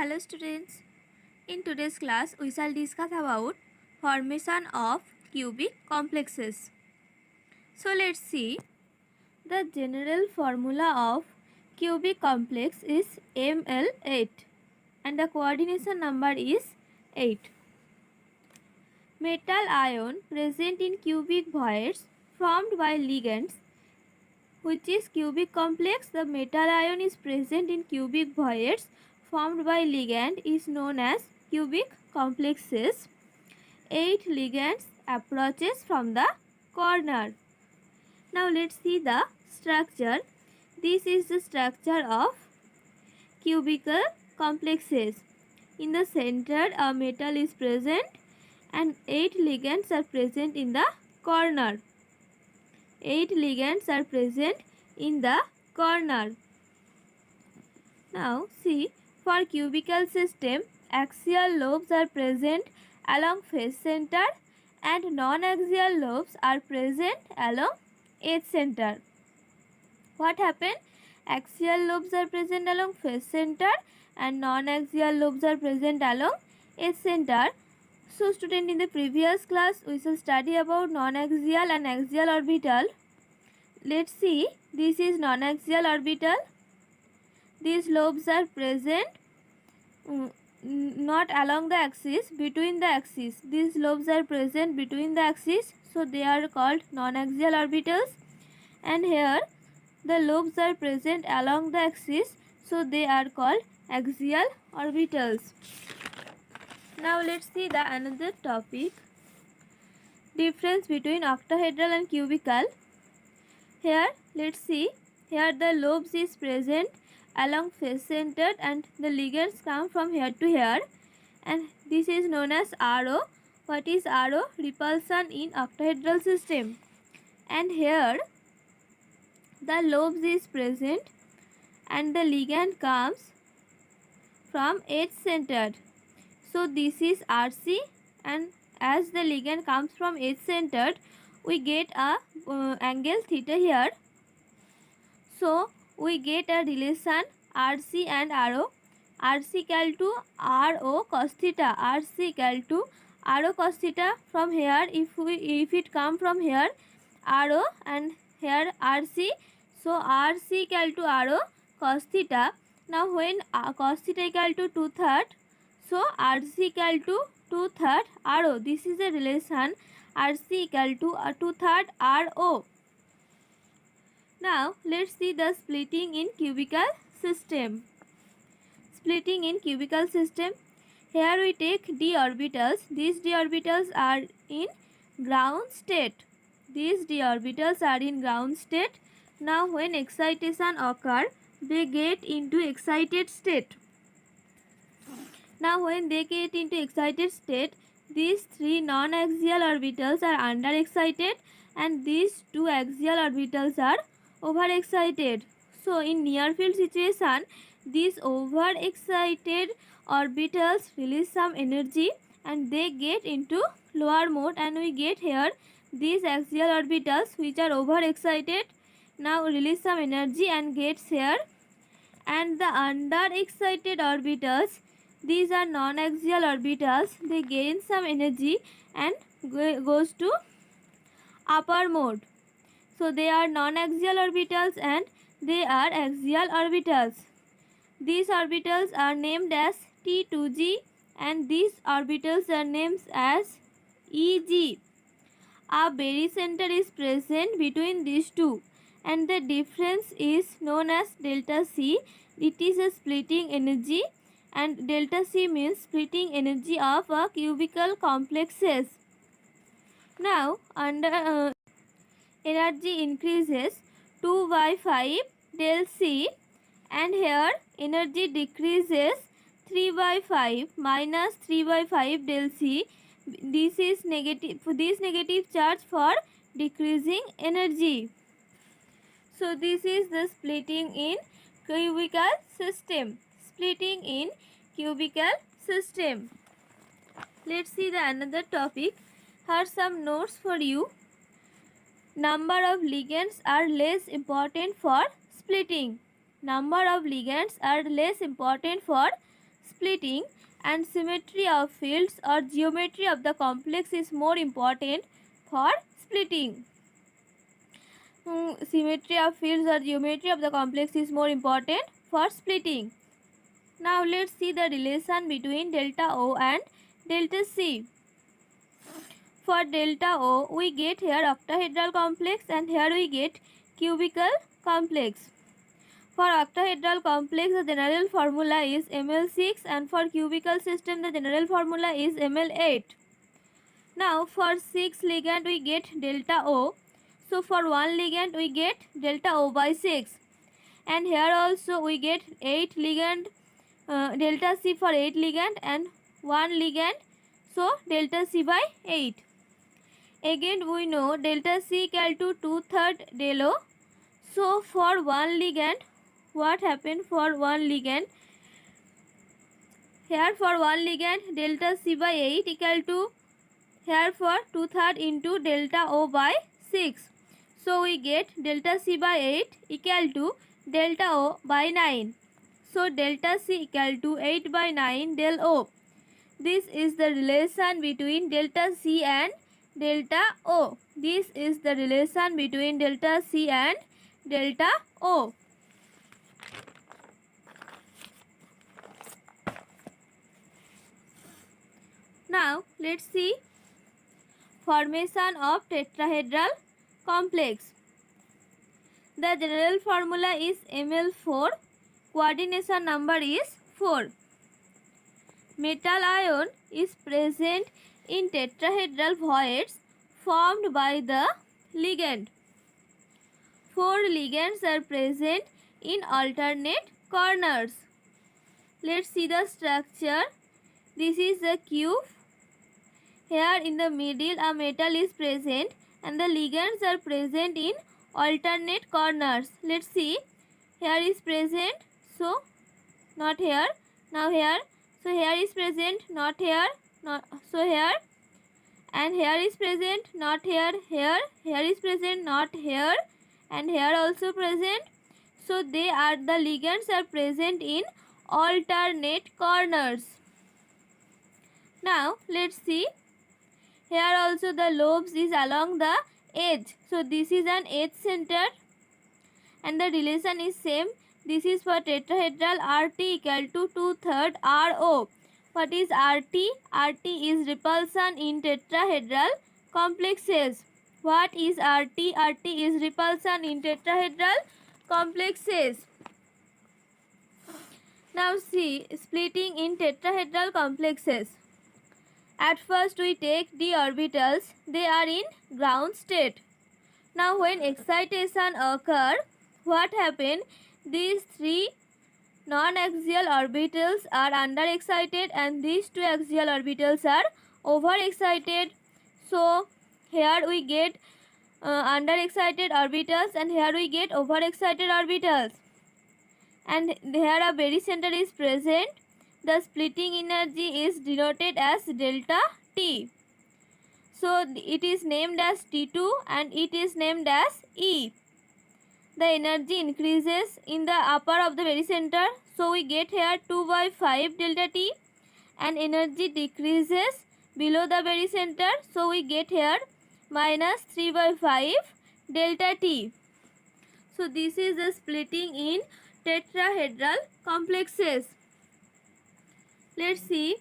Hello students, in today's class we shall discuss about formation of cubic complexes. So let's see, the general formula of cubic complex is Ml8 and the coordination number is 8. Metal ion present in cubic voids formed by ligands which is cubic complex. The metal ion is present in cubic voids formed by ligand is known as cubic complexes. 8 ligands approaches from the corner. Now let's see the structure. This is the structure of cubical complexes. In the center a metal is present and 8 ligands are present in the corner. 8 ligands are present in the corner. Now see, for cubical system, axial lobes are present along face center and non-axial lobes are present along edge center. What happened? Axial lobes are present along face center and non-axial lobes are present along edge center. So student, in the previous class we shall study about non-axial and axial orbital. Let's see, this is non-axial orbital. These lobes are present not along the axis, between the axis. These lobes are present between the axis, so they are called non-axial orbitals. And here the lobes are present along the axis, so they are called axial orbitals. Now let's see the another topic, difference between octahedral and cubical. Here let's see, here the lobes is present along face centered and the ligands come from here to here, and this is known as RO. What is RO? Repulsion in octahedral system. And here the lobes is present and the ligand comes from edge centered. So this is RC, and as the ligand comes from edge centered, we get a angle theta here. So we get a relation RC and RO. RC equal to RO cos theta. RC equal to RO cos theta. From here, if it come from here, RO and here RC, so RC equal to RO cos theta. Now when cos theta equal to 2/3, so RC equal to 2/3 RO. This is a relation RC equal to 2/3 RO. Now let's see the splitting in cubical system. Splitting in cubical system. Here we take d orbitals. These d orbitals are in ground state. These d orbitals are in ground state. Now when excitation occur, they get into excited state. Now when they get into excited state, these 3 non-axial orbitals are under-excited and these 2 axial orbitals are overexcited. So in near field situation, these overexcited orbitals release some energy and they get into lower mode, and we get here these axial orbitals which are overexcited now release some energy and gets here, and the underexcited orbitals, these are non-axial orbitals, they gain some energy and goes to upper mode. So they are non-axial orbitals and they are axial orbitals. These orbitals are named as T2G and these orbitals are named as EG. A barycenter is present between these two and the difference is known as delta C. It is a splitting energy, and delta C means splitting energy of a cubical complexes. Now under energy increases 2/5 del C, and here energy decreases 3/5 minus 3/5 del C. This is negative. This negative charge for decreasing energy. So this is the splitting in cubical system. Splitting in cubical system. Let's see the another topic. Here are some notes for you. Number of ligands are less important for splitting. Number of ligands are less important for splitting, and symmetry of fields or geometry of the complex is more important for splitting. Symmetry of fields or geometry of the complex is more important for splitting. Now let's see the relation between delta O and delta C. For delta O, we get here octahedral complex and here we get cubical complex. For octahedral complex, the general formula is Ml6 and for cubical system, the general formula is Ml8. Now for 6 ligand, we get delta O. So for 1 ligand, we get delta O by 6. And here also we get 8 ligand, delta C for 8 ligand and 1 ligand. So delta C by 8. Again we know delta C equal to 2/3 del O. So for 1 ligand, what happened for 1 ligand? Here for 1 ligand, delta C by 8 equal to, here for 2/3 into delta O by 6. So we get delta C by 8 equal to delta O by 9. So delta C equal to 8 by 9 del O. This is the relation between delta C and delta O. This is the relation between delta C and delta O. Now let's see formation of tetrahedral complex. The general formula is Ml4. Coordination number is 4. Metal ion is present in tetrahedral voids formed by the ligand. 4 ligands are present in alternate corners. Let's see the structure. This is a cube. Here in the middle a metal is present and the ligands are present in alternate corners. Let's see. Here is present, so not here. Now here. So here is present, not here. Not so here. And here is present, not here. Here. Here is present, not here. And here also present. So the ligands are present in alternate corners. Now let's see. Here also the lobes is along the edge. So this is an edge center and the relation is same. This is for tetrahedral RT equal to 2/3 RO. What is RT? RT is repulsion in tetrahedral complexes. What is RT? RT is repulsion in tetrahedral complexes. Now see splitting in tetrahedral complexes. At first we take d orbitals, they are in ground state. Now when excitation occur, what happen? These 3 non-axial orbitals are under-excited and these 2 axial orbitals are over-excited. So here we get under-excited orbitals and here we get over-excited orbitals. And here a barycenter is present. The splitting energy is denoted as delta T. So it is named as T2 and it is named as E. The energy increases in the upper of the barycenter. So we get here 2/5 delta T and energy decreases below the barycenter. So we get here minus 3/5 delta T. So this is the splitting in tetrahedral complexes. Let's see.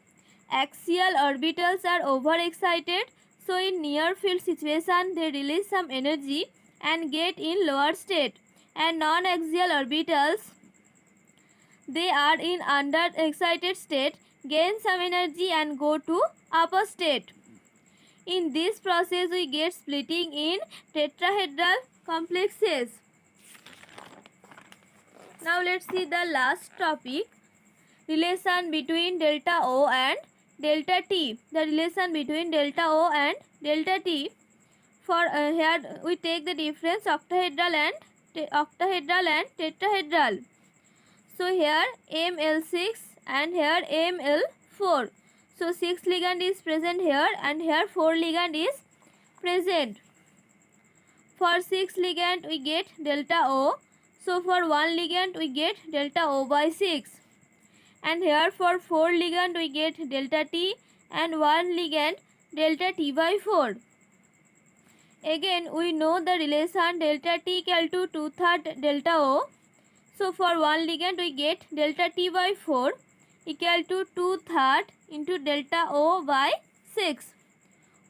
Axial orbitals are overexcited. So in near field situation they release some energy and get in lower state. And non-axial orbitals, they are in under-excited state, gain some energy and go to upper state. In this process we get splitting in tetrahedral complexes. Now let's see the last topic. Relation between delta O and delta T. The relation between delta O and delta T. For here we take the difference octahedral and tetrahedral. So here Ml6 and here Ml4. So 6 ligand is present here and here 4 ligand is present. For 6 ligand we get delta O. So for 1 ligand we get delta O by 6. and here for 4 ligand we get delta T and 1 ligand delta T by 4. Again we know the relation delta T equal to 2/3 delta O. So for 1 ligand we get delta T by 4 equal to 2/3 into delta O by 6.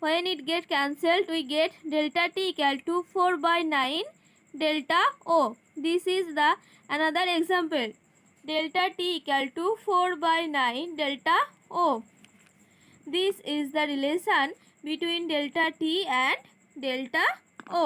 When it get cancelled we get delta T equal to 4 by 9 delta O. This is the another example. Delta T equal to 4 by 9 delta O. This is the relation between delta T and delta O.